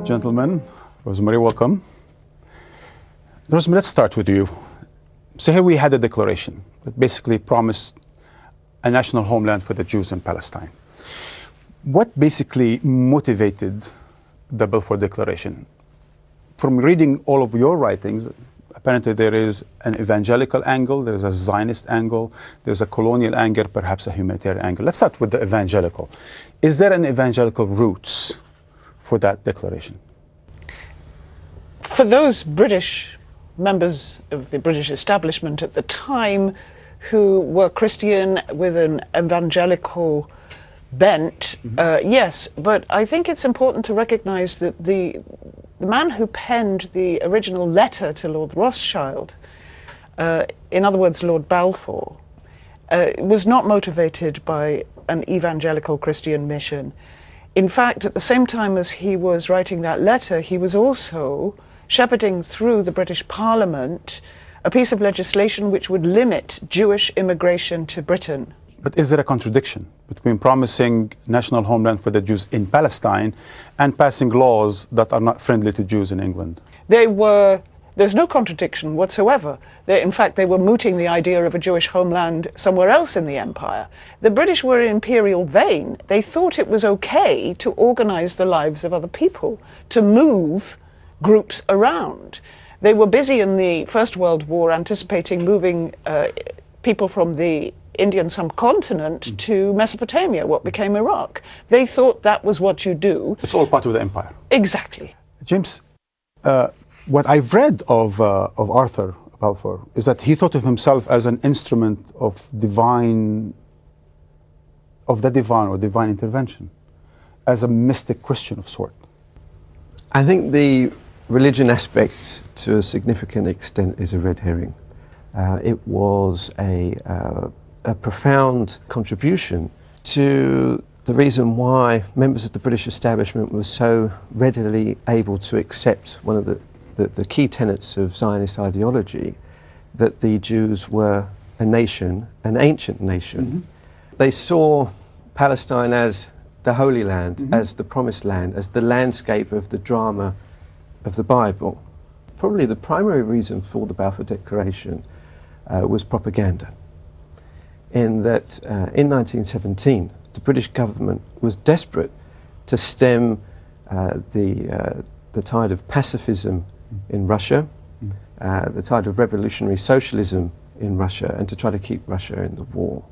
Gentlemen, Rosemary, welcome. Rosemary, let's start with you. So here we had a declaration that basically promised a national homeland for the Jews in Palestine. What basically motivated the Balfour Declaration? From reading all of your writings, apparently there is an evangelical angle, there is a Zionist angle, there's a colonial angle, perhaps a humanitarian angle. Let's start with the evangelical. Is there an evangelical roots for that declaration? For those British members of the British establishment at the time who were Christian with an evangelical bent, yes, but I think it's important to recognize that the man who penned the original letter to Lord Rothschild, in other words, Lord Balfour, was not motivated by an evangelical Christian mission. In fact, at the same time as he was writing that letter, he was also shepherding through the British Parliament a piece of legislation which would limit Jewish immigration to Britain. But is there a contradiction between promising national homeland for the Jews in Palestine and passing laws that are not friendly to Jews in England? There's no contradiction whatsoever. In fact, they were mooting the idea of a Jewish homeland somewhere else in the empire. The British were in imperial vein. They thought it was okay to organize the lives of other people, to move groups around. They were busy in the First World War anticipating moving people from the Indian subcontinent to Mesopotamia, what became Iraq. They thought that was what you do. It's all part of the empire. Exactly. James, what I've read of Arthur Balfour is that he thought of himself as an instrument of the divine intervention, as a mystic Christian of sort. I think the religion aspect, to a significant extent, is a red herring. It was a profound contribution to the reason why members of the British establishment were so readily able to accept one of the key tenets of Zionist ideology, that the Jews were a nation, an ancient nation. They saw Palestine as the Holy Land, as the Promised Land, as the landscape of the drama of the Bible. Probably the primary reason for the Balfour Declaration was propaganda, in that in 1917 the British government was desperate to stem the tide of pacifism in Russia, the tide of revolutionary socialism in Russia, and to try to keep Russia in the war.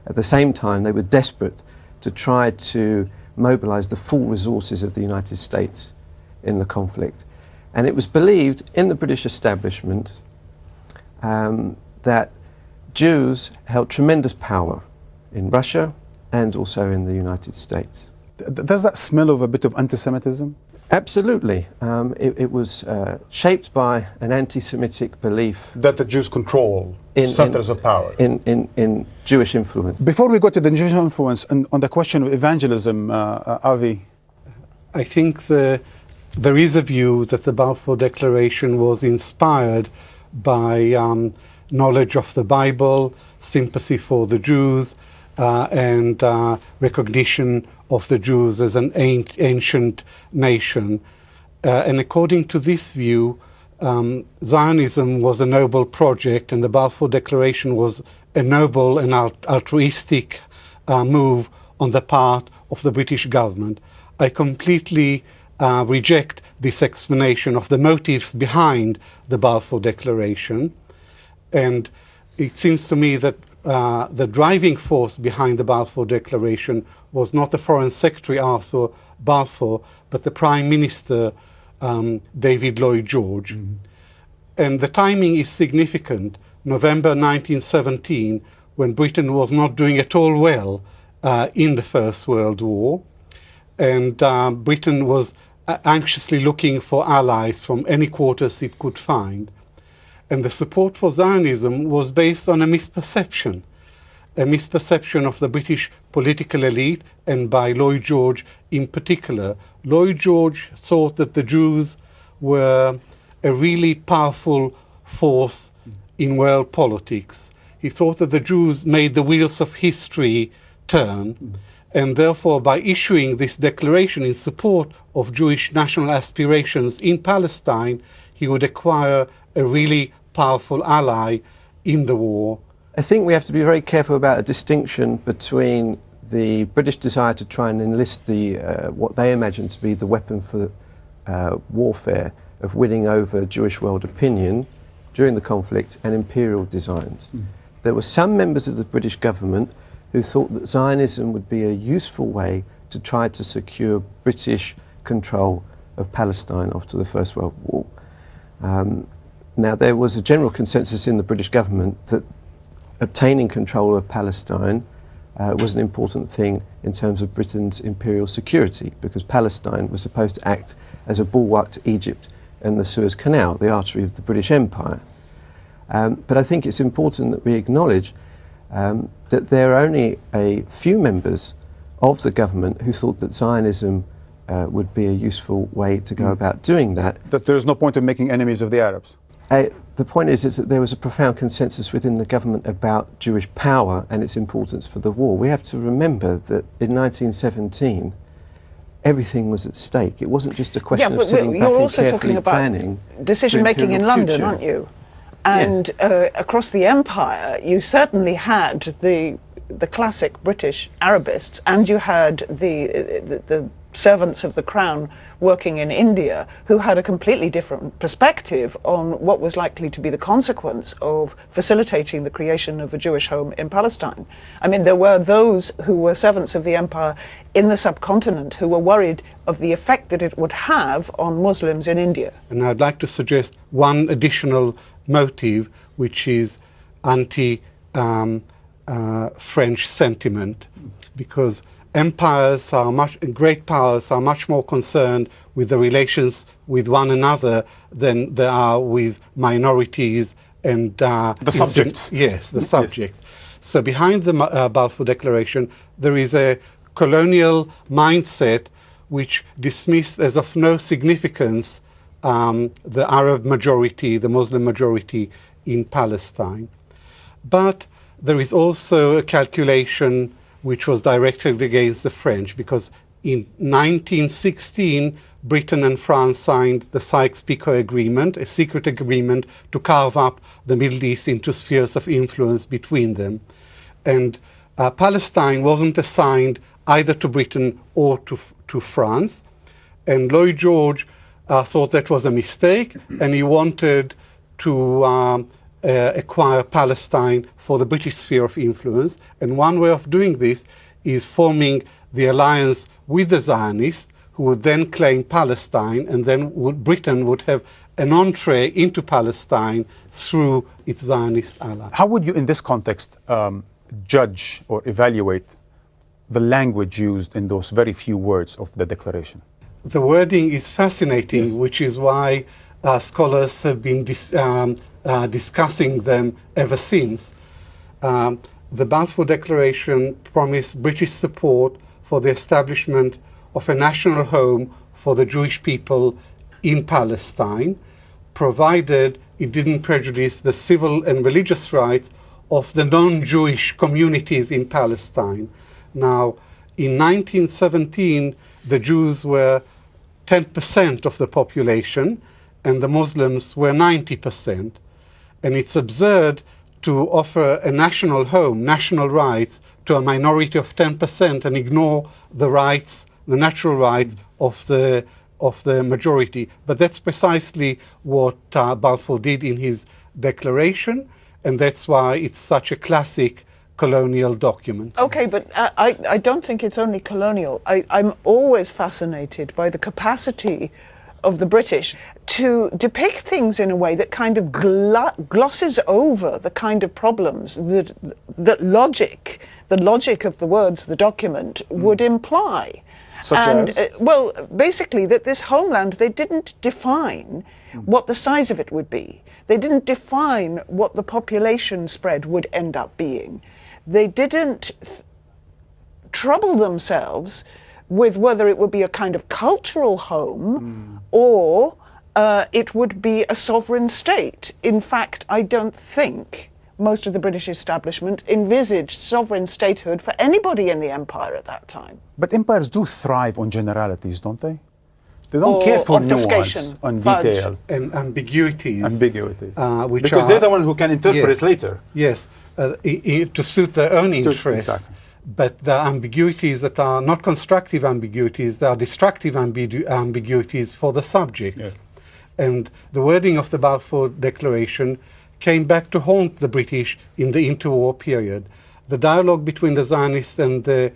At the same time, they were desperate to try to mobilize the full resources of the United States in the conflict. And it was believed in the British establishment that Jews held tremendous power in Russia and also in the United States. Does that smell of a bit of anti-Semitism? Absolutely. It was shaped by an anti-Semitic belief that the Jews control centers of power. In Jewish influence. Before we go to the Jewish influence, and on the question of evangelism, Avi? I think there is a view that the Balfour Declaration was inspired by knowledge of the Bible, sympathy for the Jews, and recognition of the Jews as an ancient nation. And according to this view, Zionism was a noble project, and the Balfour Declaration was a noble and altruistic move on the part of the British government. I completely reject this explanation of the motives behind the Balfour Declaration. And it seems to me that the driving force behind the Balfour Declaration was not the Foreign Secretary Arthur Balfour, but the Prime Minister David Lloyd George. And the timing is significant. November 1917, when Britain was not doing at all well in the First World War, and Britain was anxiously looking for allies from any quarters it could find. And the support for Zionism was based on a misperception of the British political elite, and by Lloyd George in particular. Lloyd George thought that the Jews were a really powerful force in world politics. He thought that the Jews made the wheels of history turn, And therefore, by issuing this declaration in support of Jewish national aspirations in Palestine, he would acquire a really powerful ally in the war. I think we have to be very careful about a distinction between the British desire to try and enlist what they imagine to be the weapon for warfare of winning over Jewish world opinion during the conflict and imperial designs. There were some members of the British government who thought that Zionism would be a useful way to try to secure British control of Palestine after the First World War. Now, there was a general consensus in the British government that obtaining control of Palestine was an important thing in terms of Britain's imperial security, because Palestine was supposed to act as a bulwark to Egypt and the Suez Canal, the artery of the British Empire. But I think it's important that we acknowledge that there are only a few members of the government who thought that Zionism would be a useful way to go about doing that. That there's no point in making enemies of the Arabs. The point is that there was a profound consensus within the government about Jewish power and its importance for the war. We have to remember that in 1917, everything was at stake. It wasn't just a question of sitting back and carefully planning. Decision making in London, aren't you? And yes. Across the empire, you certainly had the classic British Arabists, and you had the servants of the crown working in India, who had a completely different perspective on what was likely to be the consequence of facilitating the creation of a Jewish home in Palestine. I mean, there were those who were servants of the empire in the subcontinent who were worried of the effect that it would have on Muslims in India. And I'd like to suggest one additional motive, which is anti-French sentiment, because great powers are much more concerned with the relations with one another than they are with minorities and the subjects. Yes, the subjects. Yes. So behind the Balfour Declaration, there is a colonial mindset which dismissed as of no significance the Arab majority, the Muslim majority in Palestine. But there is also a calculation which was directed against the French, because in 1916, Britain and France signed the Sykes-Picot Agreement, a secret agreement to carve up the Middle East into spheres of influence between them. And Palestine wasn't assigned either to Britain or to France. And Lloyd George thought that was a mistake, and he wanted to acquire Palestine for the British sphere of influence. And one way of doing this is forming the alliance with the Zionists, who would then claim Palestine, and then Britain would have an entree into Palestine through its Zionist ally. How would you, in this context, judge or evaluate the language used in those very few words of the declaration? The wording is fascinating, Yes. which is why scholars have been discussing them ever since. The Balfour Declaration promised British support for the establishment of a national home for the Jewish people in Palestine, provided it didn't prejudice the civil and religious rights of the non-Jewish communities in Palestine. Now, in 1917, the Jews were 10% of the population, and the Muslims were 90%. And it's absurd to offer a national home, national rights, to a minority of 10% and ignore the rights, the natural rights of the majority. But that's precisely what Balfour did in his declaration, and that's why it's such a classic colonial document. Okay, but I don't think it's only colonial. I'm always fascinated by the capacity of the British to depict things in a way that kind of glosses over the kind of problems that the logic of the words, the document, would imply. Such as? Well, basically that this homeland, they didn't define what the size of it would be. They didn't define what the population spread would end up being. They didn't trouble themselves with whether it would be a kind of cultural home or it would be a sovereign state. In fact, I don't think most of the British establishment envisaged sovereign statehood for anybody in the empire at that time. But empires do thrive on generalities, don't they? They don't Or care for obfuscation, nuance, on fudge. detail. And ambiguities. Which Which because are, they're the one who can interpret yes, it later. Yes, to suit their own interests. Exactly. But the ambiguities that are not constructive ambiguities, they are destructive ambiguities for the subjects. Yes. And the wording of the Balfour Declaration came back to haunt the British in the interwar period. The dialogue between the Zionists and the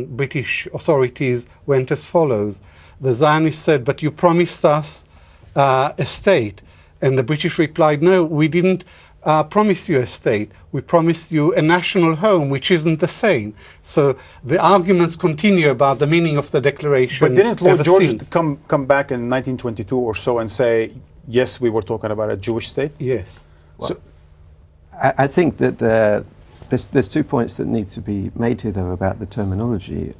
British authorities went as follows. The Zionists said, "But you promised us a state." And the British replied, "No, we didn't promise you a state. We promised you a national home, which isn't the same." So the arguments continue about the meaning of the declaration. But didn't Lord ever George since. come back in 1922 or so and say, yes, we were talking about a Jewish state? Yes. So, I think that there's 2 points that need to be made here, though, about the terminology.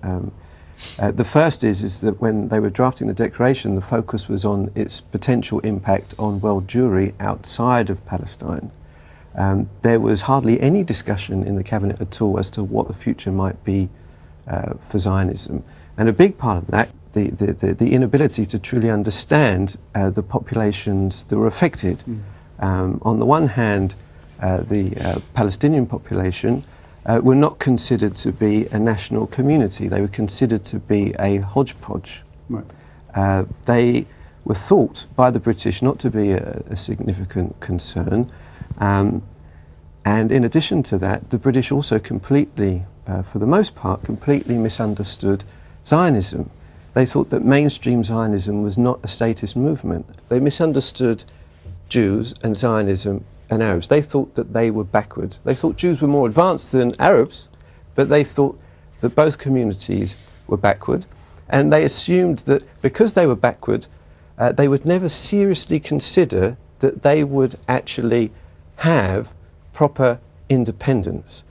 The first is that when they were drafting the declaration, the focus was on its potential impact on world Jewry outside of Palestine. There was hardly any discussion in the cabinet at all as to what the future might be for Zionism. And a big part of that, the inability to truly understand the populations that were affected. On the one hand, the Palestinian population were not considered to be a national community. They were considered to be a hodgepodge. right. They were thought by the British not to be a significant concern. And in addition to that, the British also completely, for the most part, completely misunderstood Zionism. They thought that mainstream Zionism was not a statist movement. They misunderstood Jews and Zionism and Arabs. They thought that they were backward. They thought Jews were more advanced than Arabs, but they thought that both communities were backward. And they assumed that because they were backward, they would never seriously consider that they would actually have proper independence.